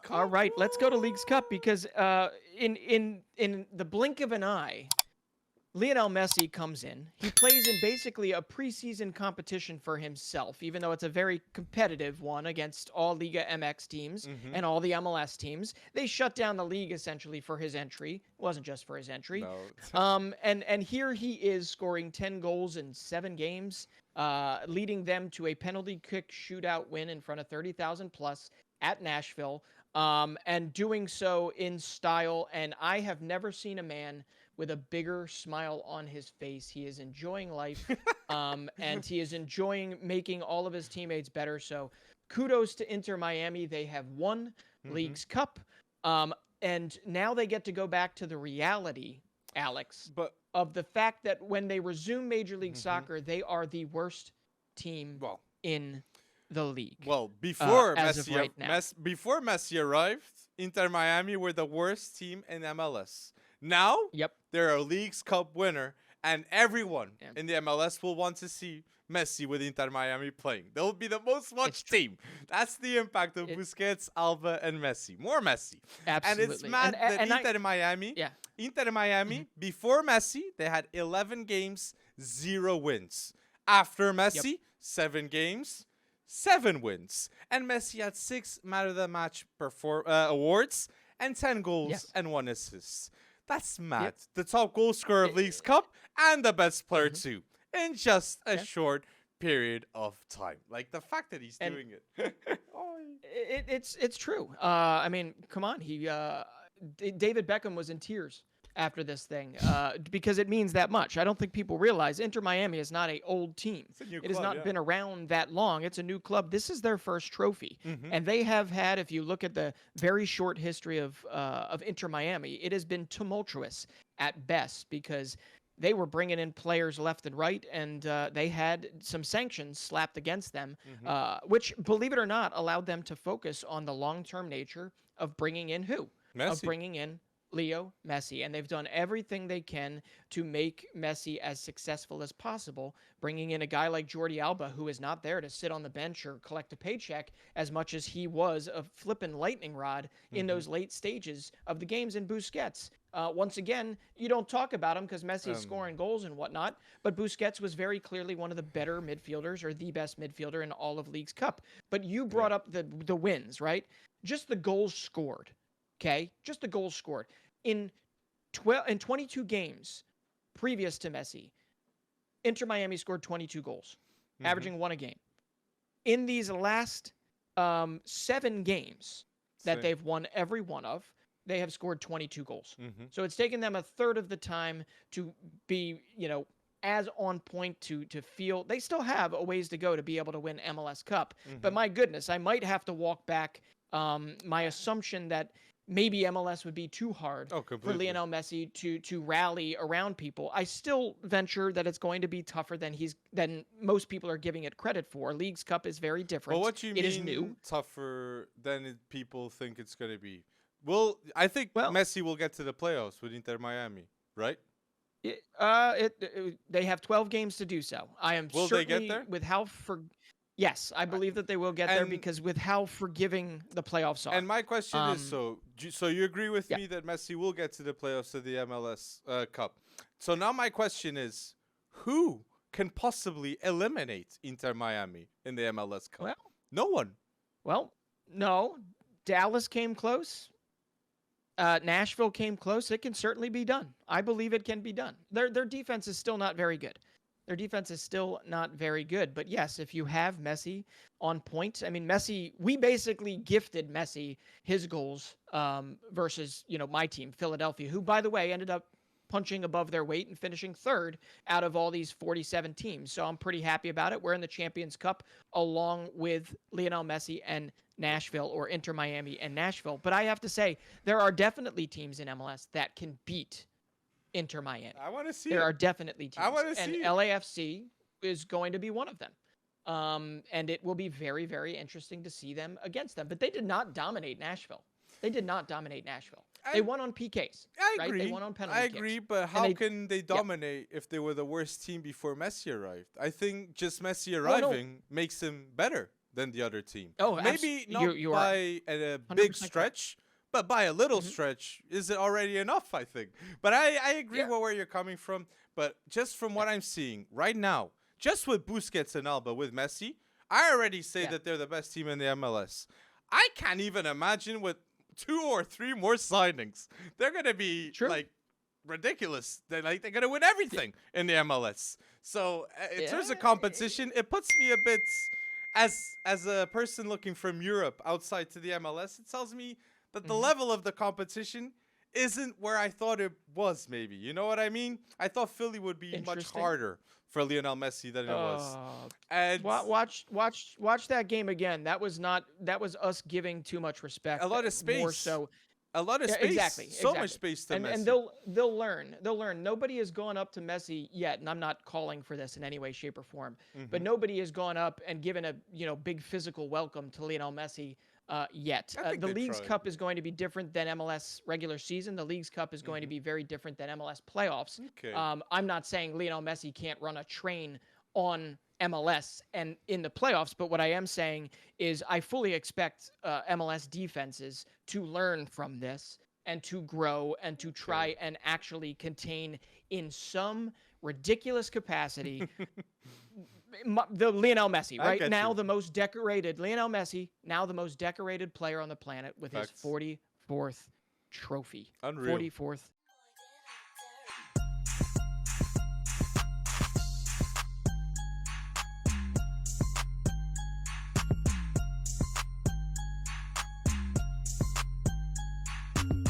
All right, let's go to Leagues Cup because in the blink of an eye, Lionel Messi comes in. He plays in basically a preseason competition for himself, even though it's a very competitive one against all Liga MX teams Mm-hmm. and all the MLS teams. They shut down the league essentially for his entry. It wasn't just for his entry. No. And here he is scoring 10 goals in 7 games, leading them to a penalty kick shootout win in front of 30,000 plus at Nashville, and doing so in style. And I have never seen a man with a bigger smile on his face. He is enjoying life, and he is enjoying making all of his teammates better. So kudos to Inter Miami. They have won Mm-hmm. Leagues Cup, um, and now they get to go back to the reality, Alex, But of the fact that when they resume Major League mm-hmm. Soccer, they are the worst team well, in the league well, before as of Messi, right now. before Messi arrived, Inter Miami were the worst team in MLS. Now Yep. they're a Leagues Cup winner, and everyone Yeah. in the MLS will want to see Messi with Inter Miami playing. They'll be the most watched team. That's the impact of Busquets, Alba, and Messi. More Messi. And it's Absolutely. mad that And Inter Miami, yeah. Inter Miami, before Messi, they had 11 games, 0 wins. After Messi, 7 games, 7 wins. And Messi had 6 Man of the Match awards and 10 goals and 1 assist. That's mad. Yep. The top goal scorer of Leagues Cup and the best player too, in just a short period of time. Like the fact that he's doing it. It's true. I mean, come on. David Beckham was in tears after this thing because it means that much. I don't think people realize Inter Miami is not an old team. It has not been around that long. It's a new club. This is their first trophy, and they have had. If you look at the very short history of Inter Miami, it has been tumultuous at best because they were bringing in players left and right, and they had some sanctions slapped against them, which, believe it or not, allowed them to focus on the long-term nature of bringing in who? Messi. Of bringing in Leo Messi, and they've done everything they can to make Messi as successful as possible, bringing in a guy like Jordi Alba, who is not there to sit on the bench or collect a paycheck as much as he was a flippin' lightning rod in those late stages of the games in Busquets. Once again, you don't talk about him because Messi is scoring goals and whatnot, but Busquets was very clearly one of the better midfielders or the best midfielder in all of Leagues Cup. But you brought up the wins, right? Just the goals scored. Okay, just the goals scored in 22 games previous to Messi. Inter Miami scored 22 goals, averaging 1 a game. In these last 7 games that they've won every one of, they have scored 22 goals. So it's taken them a third of the time to be, as on point to feel. They still have a ways to go to be able to win MLS Cup. But my goodness, I might have to walk back my assumption that maybe MLS would be too hard for Lionel Messi to rally around people. I still venture that it's going to be tougher than most people are giving it credit for. Leagues Cup is very different. Well, what you mean is new. Tougher than people think it's going to be? Well, I think Messi will get to the playoffs with Inter Miami, right? They have 12 games to do so. I am will certainly they get there? with how Yes, I believe that they will get there because with how forgiving the playoffs are. And my question is, so you agree with me that Messi will get to the playoffs of the MLS Cup. So now my question is, who can possibly eliminate Inter Miami in the MLS Cup? Well, no one. Well, no. Dallas came close. Nashville came close. It can certainly be done. I believe it can be done. Their defense is still not very good. Their defense is still not very good. But yes, if you have Messi on point, I mean, Messi, we basically gifted Messi his goals versus, my team, Philadelphia, who, by the way, ended up punching above their weight and finishing third out of all these 47 teams. So I'm pretty happy about it. We're in the Champions Cup along with Lionel Messi and Nashville, or Inter Miami and Nashville. But I have to say, there are definitely teams in MLS that can beat Inter Miami. I want to see There are definitely teams. I want to see and LAFC is going to be one of them. And it will be very, very interesting to see them against them. But they did not dominate Nashville. They won on PKs. I agree. Right? They won on penalty I agree, kicks. but how can they dominate if they were the worst team before Messi arrived? I think just Messi arriving makes them better than the other team. Oh, Maybe not you are by a big 100% correct. stretch, but by a little Mhm. stretch. Is it already enough? I think. But I agree Yeah. with where you're coming from. But just from Yeah. what I'm seeing right now, just with Busquets and Alba, with Messi, I already say Yeah. that they're the best team in the MLS. I can't even imagine with 2 or 3 more signings, they're gonna be True. like ridiculous. They're gonna win everything in the MLS. So in terms of Yeah. competition, it puts me a bit as a person looking from Europe outside to the MLS. It tells me that the Mhm. level of the competition isn't where I thought it was. Maybe you know what I mean. I thought Philly would be much Interesting. harder for Lionel Messi than it was, Uh, and watch that game again. That was us giving too much a respect. lot of More space, so. a lot of Yeah, space, exactly, so much exactly. space to And Messi. they'll learn. They'll learn. Nobody has gone up to Messi yet, and I'm not calling for this in any way, shape, or form. But Hmm. nobody has gone up and given a big physical welcome to Lionel Messi yet. I think The they League's tried. Cup is going to be different than MLS regular season. The League's Cup is going to Hmm. be very different than MLS playoffs. Okay. I'm not saying Lionel Messi can't run a train on MLS and in the playoffs, but what I am saying is I fully expect MLS defenses to learn from this and to grow and to Okay. try and actually contain in some ridiculous capacity the Lionel Messi, I right? get Now you. the most decorated Lionel Messi, now the most decorated player on the planet with his Facts. 44th trophy. Unreal. 44th